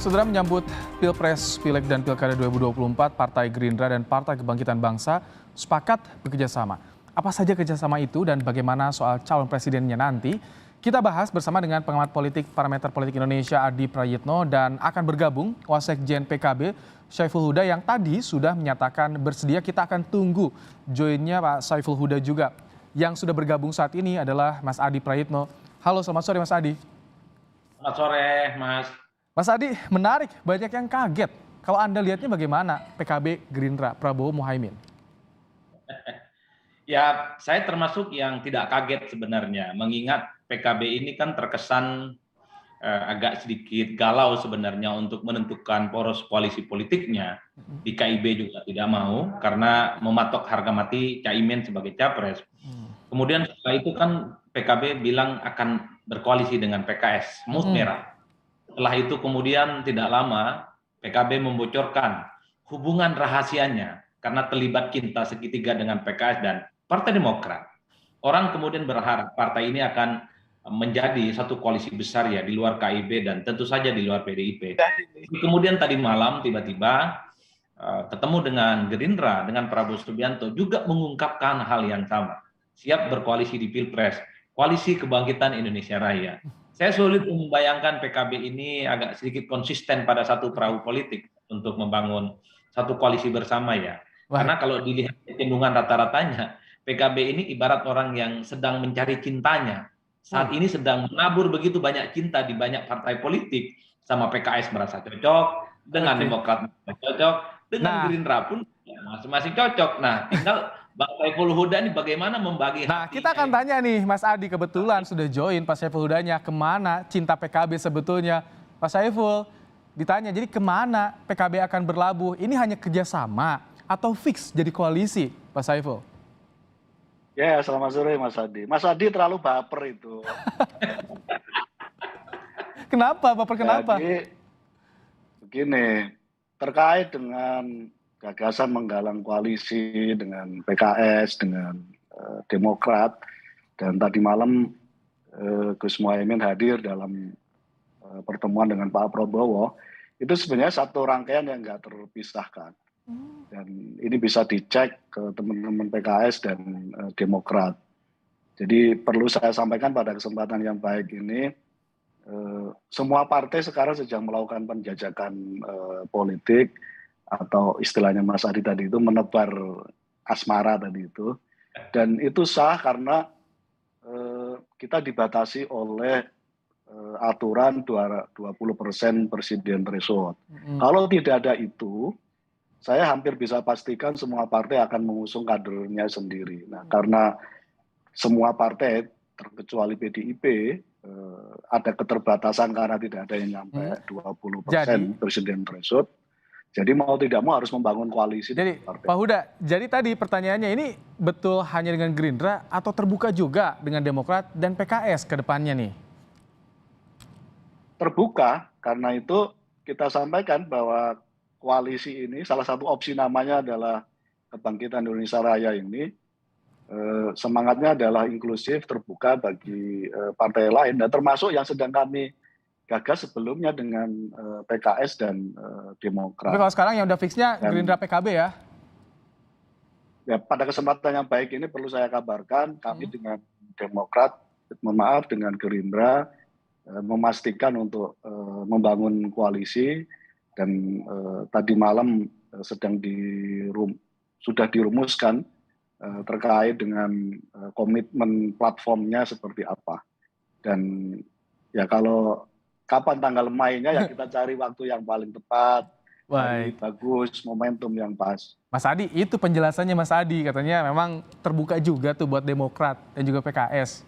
Saudara, menyambut Pilpres, Pileg, dan Pilkada 2024, Partai Gerindra dan Partai Kebangkitan Bangsa sepakat bekerjasama. Apa saja kerjasama itu dan bagaimana soal calon presidennya nanti? Kita bahas bersama dengan pengamat politik Parameter Politik Indonesia Adi Prayitno dan akan bergabung Wasekjen PKB Syaiful Huda yang tadi sudah menyatakan bersedia. Kita akan tunggu joinnya Pak Syaiful Huda juga. Yang sudah bergabung saat ini adalah Mas Adi Prayitno. Halo, selamat sore Mas Adi. Selamat sore, Mas. Mas Adi, menarik, banyak yang kaget. Kalau Anda lihatnya bagaimana PKB, Gerindra, Prabowo, Muhaimin? Ya, saya termasuk yang tidak kaget sebenarnya, mengingat PKB ini kan terkesan agak sedikit galau sebenarnya untuk menentukan poros koalisi politiknya. Di KIB juga tidak mau, karena mematok harga mati Caimin sebagai capres. Kemudian setelah itu kan PKB bilang akan berkoalisi dengan PKS, semut merah. Setelah itu kemudian tidak lama PKB membocorkan hubungan rahasianya karena terlibat cinta segitiga dengan PKS dan Partai Demokrat. Orang kemudian berharap partai ini akan menjadi satu koalisi besar ya di luar KIB dan tentu saja di luar PDIP. Kemudian tadi malam tiba-tiba ketemu dengan Gerindra, dengan Prabowo Subianto juga mengungkapkan hal yang sama. Siap berkoalisi di Pilpres, Koalisi Kebangkitan Indonesia Raya. Saya sulit membayangkan PKB ini agak sedikit konsisten pada satu perahu politik untuk membangun satu koalisi bersama ya. Karena kalau dilihat kecenderungan rata-ratanya, PKB ini ibarat orang yang sedang mencari cintanya. Saat ini sedang menabur begitu banyak cinta di banyak partai politik. Sama PKS merasa cocok, dengan Demokrat merasa cocok, dengan Gerindra pun ya, masing-masing cocok. Nah, tinggal Bang Syaiful Huda ini bagaimana membagi Nah, kita akan tanya nih, Mas Adi kebetulan sudah join Pak Syaiful Hudanya. Kemana cinta PKB sebetulnya? Pak Syaiful ditanya, jadi kemana PKB akan berlabuh? Ini hanya kerjasama atau fix jadi koalisi, Pak Syaiful? Ya, selamat sore Mas Adi. Mas Adi terlalu baper itu. Kenapa, Baper, kenapa? Jadi, begini, terkait dengan gagasan menggalang koalisi dengan PKS, dengan Demokrat, dan tadi malam Gus Muhaimin hadir dalam pertemuan dengan Pak Prabowo, itu sebenarnya satu rangkaian yang nggak terpisahkan. Dan ini bisa dicek ke teman-teman PKS dan Demokrat. Jadi perlu saya sampaikan pada kesempatan yang baik ini, semua partai sekarang sedang melakukan penjajakan politik, atau istilahnya Mas Adi tadi itu menebar asmara tadi itu, dan itu sah karena kita dibatasi oleh aturan 20% presiden threshold. Kalau tidak ada itu, saya hampir bisa pastikan semua partai akan mengusung kadernya sendiri. Nah, karena semua partai terkecuali PDIP ada keterbatasan karena tidak ada yang nyampe 20% presiden threshold. Jadi mau tidak mau harus membangun koalisi. Jadi Pak Huda, jadi tadi pertanyaannya ini betul hanya dengan Gerindra atau terbuka juga dengan Demokrat dan PKS ke depannya nih? Terbuka, karena itu kita sampaikan bahwa koalisi ini salah satu opsi namanya adalah Kebangkitan Indonesia Raya ini. Semangatnya adalah inklusif, terbuka bagi partai lain, dan termasuk yang sedang kami gagas sebelumnya dengan PKS dan Demokrat. Tapi kalau sekarang yang udah fixnya Gerindra PKB ya? Ya, pada kesempatan yang baik ini perlu saya kabarkan, kami dengan Demokrat, dengan Gerindra, memastikan untuk membangun koalisi, dan tadi malam sudah dirumuskan terkait dengan komitmen platformnya seperti apa. Dan ya kalau kapan tanggal mainnya ya kita cari waktu yang paling tepat, hari bagus, momentum yang pas. Mas Adi, itu penjelasannya Mas Adi, katanya memang terbuka juga tuh buat Demokrat dan juga PKS.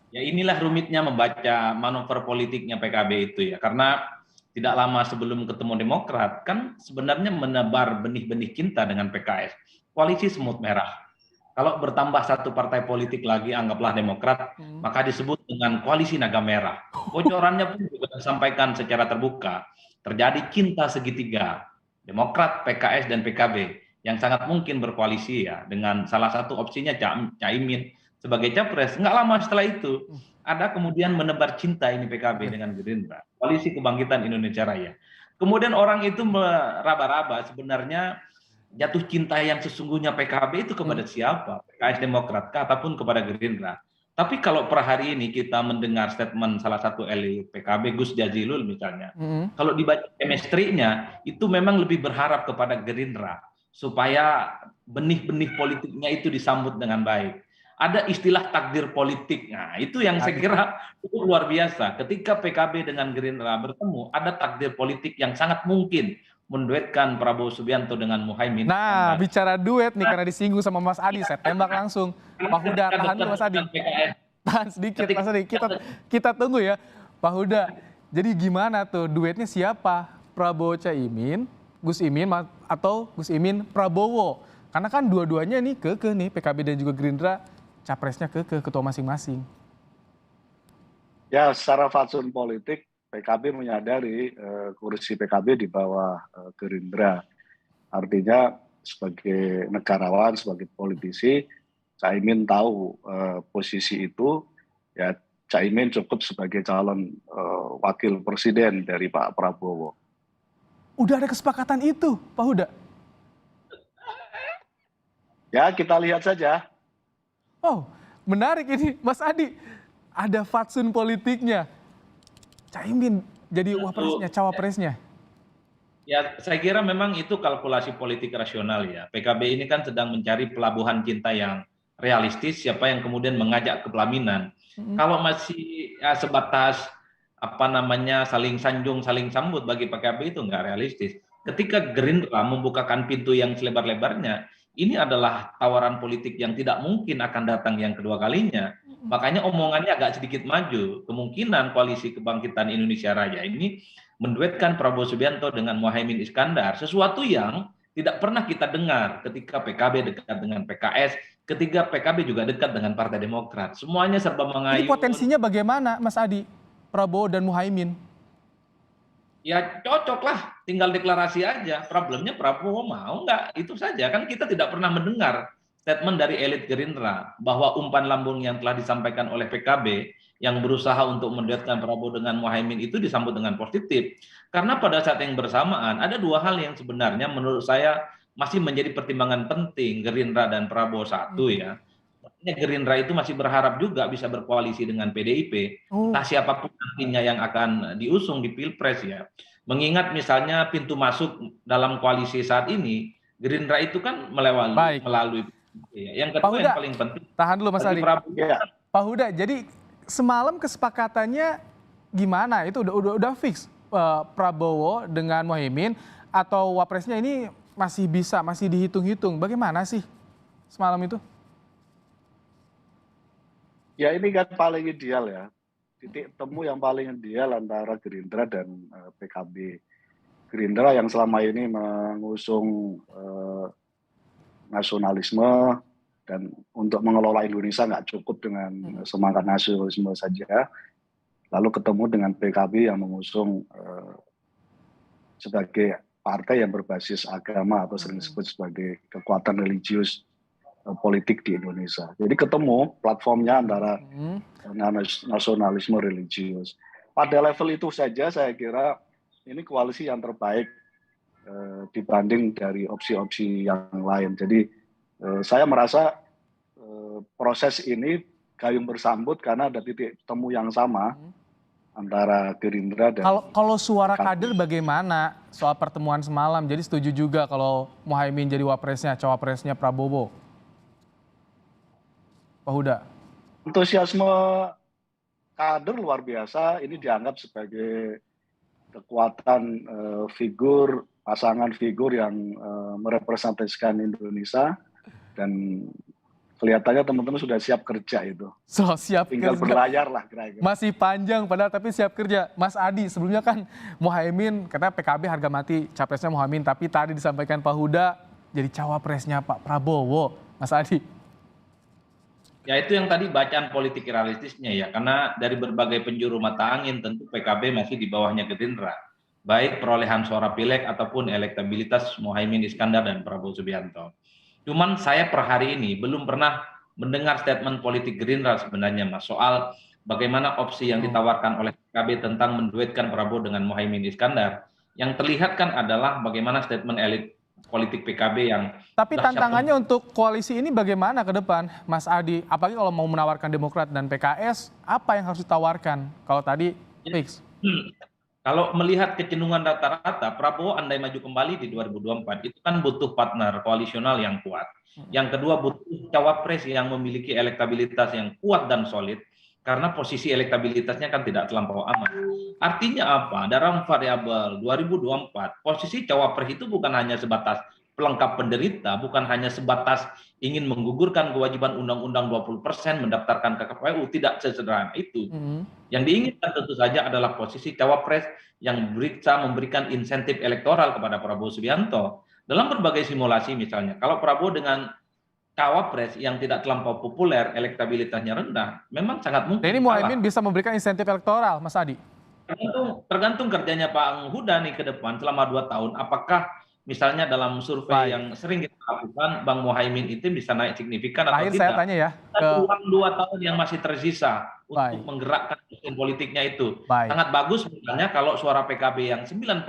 Ya inilah rumitnya membaca manuver politiknya PKB itu ya, karena tidak lama sebelum ketemu Demokrat kan sebenarnya menebar benih-benih cinta dengan PKS. Koalisi semut merah. Kalau bertambah satu partai politik lagi, anggaplah Demokrat, maka disebut dengan koalisi naga merah. Bocorannya pun juga disampaikan secara terbuka. Terjadi cinta segitiga, Demokrat, PKS, dan PKB, yang sangat mungkin berkoalisi ya, dengan salah satu opsinya Caimin sebagai capres. Nggak lama setelah itu ada kemudian menebar cinta ini PKB dengan Gerindra, Koalisi Kebangkitan Indonesia Raya. Kemudian orang itu meraba-raba sebenarnya jatuh cinta yang sesungguhnya PKB itu kepada siapa? PKS Demokrat kah ataupun kepada Gerindra? Tapi kalau per hari ini kita mendengar statement salah satu elit PKB, Gus Jazilul misalnya, kalau dibaca chemistry-nya itu memang lebih berharap kepada Gerindra supaya benih-benih politiknya itu disambut dengan baik. Ada istilah takdir politik. Nah, itu yang saya kira itu luar biasa. Ketika PKB dengan Gerindra bertemu, ada takdir politik yang sangat mungkin menduetkan Prabowo Subianto dengan Muhaimin. Nah, bicara duet nih karena disinggung sama Mas Adi, saya tembak langsung. Pak Huda, tahan dulu Mas Adi. Tahan sedikit Mas Adi, kita tunggu ya. Pak Huda, jadi gimana tuh duetnya siapa? Prabowo Caimin, Gus Imin atau Gus Imin Prabowo? Karena kan dua-duanya nih kekeh nih, PKB dan juga Gerindra, capresnya ke ketua masing-masing. Ya, secara fatsun politik PKB menyadari kursi PKB di bawah Gerindra. Artinya sebagai negarawan, sebagai politisi, Caimin tahu posisi itu, ya Caimin cukup sebagai calon wakil presiden dari Pak Prabowo. Udah ada kesepakatan itu, Pak Huda? Ya, kita lihat saja. Oh, menarik ini, Mas Adi. Ada fatsun politiknya. Caimin jadi wapresnya, cawapresnya. Ya, saya kira memang itu kalkulasi politik rasional ya. PKB ini kan sedang mencari pelabuhan cinta yang realistis, siapa yang kemudian mengajak ke pelaminan. Kalau masih ya, sebatas saling sanjung, saling sambut bagi PKB itu nggak realistis. Ketika Gerindra membukakan pintu yang selebar-lebarnya, ini adalah tawaran politik yang tidak mungkin akan datang yang kedua kalinya. Makanya omongannya agak sedikit maju. Kemungkinan Koalisi Kebangkitan Indonesia Raya ini menduetkan Prabowo Subianto dengan Muhaimin Iskandar, sesuatu yang tidak pernah kita dengar ketika PKB dekat dengan PKS, ketika PKB juga dekat dengan Partai Demokrat. Semuanya serba mengayun. Ini potensinya bagaimana, Mas Adi? Prabowo dan Muhaimin? Ya cocok lah, tinggal deklarasi aja. Problemnya Prabowo mau nggak? Itu saja. Kan kita tidak pernah mendengar statement dari elit Gerindra bahwa umpan lambung yang telah disampaikan oleh PKB yang berusaha untuk menduetkan Prabowo dengan Muhaimin itu disambut dengan positif. Karena pada saat yang bersamaan ada dua hal yang sebenarnya menurut saya masih menjadi pertimbangan penting Gerindra dan Prabowo. Satu ya, Gerindra itu masih berharap juga bisa berkoalisi dengan PDIP, entah siapapun nantinya yang akan diusung di Pilpres ya. Mengingat misalnya pintu masuk dalam koalisi saat ini, Gerindra itu kan melalui yang kedua yang paling penting. Tahan dulu Mas Adi. Pak Huda, jadi semalam kesepakatannya gimana? Itu udah fix Prabowo dengan Muhaimin atau wapresnya ini masih dihitung-hitung? Bagaimana sih semalam itu? Ya ini kan paling ideal ya, titik temu yang paling ideal antara Gerindra dan PKB. Gerindra yang selama ini mengusung nasionalisme dan untuk mengelola Indonesia nggak cukup dengan semangat nasionalisme saja. Lalu ketemu dengan PKB yang mengusung sebagai partai yang berbasis agama atau sering disebut sebagai kekuatan religius politik di Indonesia. Jadi ketemu platformnya antara nasionalisme religius. Pada level itu saja saya kira ini koalisi yang terbaik dibanding dari opsi-opsi yang lain. Jadi saya merasa proses ini gayung bersambut karena ada titik temu yang sama antara Gerindra dan kalau suara kader bagaimana soal pertemuan semalam? Jadi setuju juga kalau Muhaimin jadi wapresnya, cawapresnya Prabowo. Pak Huda. Antusiasme kader luar biasa, ini dianggap sebagai kekuatan pasangan figur yang merepresentasikan Indonesia dan kelihatannya teman-teman sudah siap kerja itu. Siap tinggal kerja. Berlayar lah kira-kira. Masih panjang padahal tapi siap kerja. Mas Adi, sebelumnya kan Muhaimin katanya PKB harga mati capresnya Muhaimin, tapi tadi disampaikan Pak Huda jadi cawapresnya Pak Prabowo. Mas Adi. Ya itu yang tadi bacaan politik realistisnya ya, karena dari berbagai penjuru mata angin tentu PKB masih di bawahnya Gerindra, baik perolehan suara pileg ataupun elektabilitas Muhaimin Iskandar dan Prabowo Subianto. Cuman saya per hari ini belum pernah mendengar statement politik Gerindra sebenarnya Mas soal bagaimana opsi yang ditawarkan oleh PKB tentang menduetkan Prabowo dengan Muhaimin Iskandar. Yang terlihat kan adalah bagaimana statement elit politik PKB yang Tapi dahsyat. tantangannya untuk koalisi ini bagaimana ke depan, Mas Adi? Apalagi kalau mau menawarkan Demokrat dan PKS, apa yang harus ditawarkan? Kalau tadi fix. Kalau melihat kecenderungan rata-rata, Prabowo andai maju kembali di 2024, itu kan butuh partner koalisional yang kuat. Yang kedua butuh cawapres yang memiliki elektabilitas yang kuat dan solid, karena posisi elektabilitasnya kan tidak terlampau aman. Artinya apa? Dalam variabel 2024, posisi cawapres itu bukan hanya sebatas pelengkap penderita, bukan hanya sebatas ingin menggugurkan kewajiban undang-undang 20% mendaftarkan ke KPU, tidak sesederhana itu. Yang diinginkan tentu saja adalah posisi cawapres yang bisa memberikan insentif elektoral kepada Prabowo Subianto. Dalam berbagai simulasi misalnya, kalau Prabowo dengan cawapres yang tidak terlampau populer, elektabilitasnya rendah, memang sangat mungkin Dan ini Muhaimin bisa memberikan insentif elektoral, Mas Adi? Tergantung kerjanya Pak Huda nih ke depan selama 2 tahun. Apakah misalnya dalam survei yang sering kita lakukan, Bang Muhaimin itu bisa naik signifikan atau Terakhir tidak? saya tanya ya. Ruang 2 tahun yang masih tersisa untuk menggerakkan mesin politiknya itu. Sangat bagus misalnya kalau suara PKB yang 9%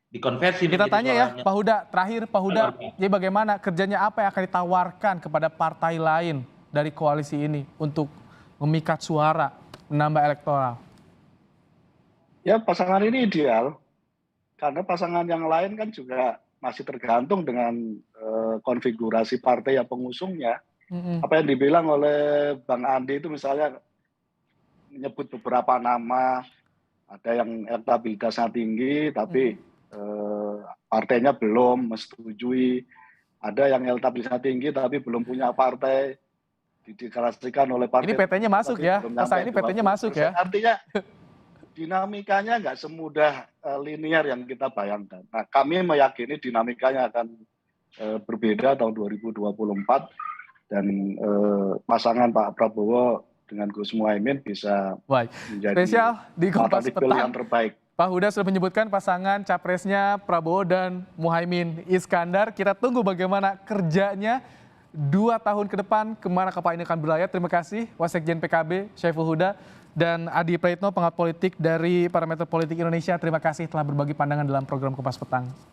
dikonversi. Kita tanya ya, Pak Huda, terakhir Pak Huda, jadi bagaimana kerjanya apa yang akan ditawarkan kepada partai lain dari koalisi ini untuk memikat suara, menambah elektoral? Ya pasangan ini ideal, karena pasangan yang lain kan juga masih tergantung dengan konfigurasi partai yang pengusungnya. Apa yang dibilang oleh Bang Andi itu misalnya menyebut beberapa nama, ada yang elektabilitasnya tinggi tapi partainya belum menyetujui, ada yang elektabilitasnya tinggi tapi belum punya partai, dideklarasikan oleh partai. Ini PT-nya masuk ya, pasangan ini PT-nya masuk ya. Artinya dinamikanya nggak semudah linear yang kita bayangkan. Nah, kami meyakini dinamikanya akan berbeda tahun 2024 dan pasangan Pak Prabowo dengan Gus Muhaimin bisa menjadi spesial di Kompas Petang yang terbaik. Pak Huda sudah menyebutkan pasangan capresnya Prabowo dan Muhaimin Iskandar. Kita tunggu bagaimana kerjanya 2 tahun ke depan, kemana kapal ini akan berlayar. Terima kasih Wasekjen PKB Syaiful Huda dan Adi Praitno, pengamat politik dari Parameter Politik Indonesia. Terima kasih telah berbagi pandangan dalam program Kompas Petang.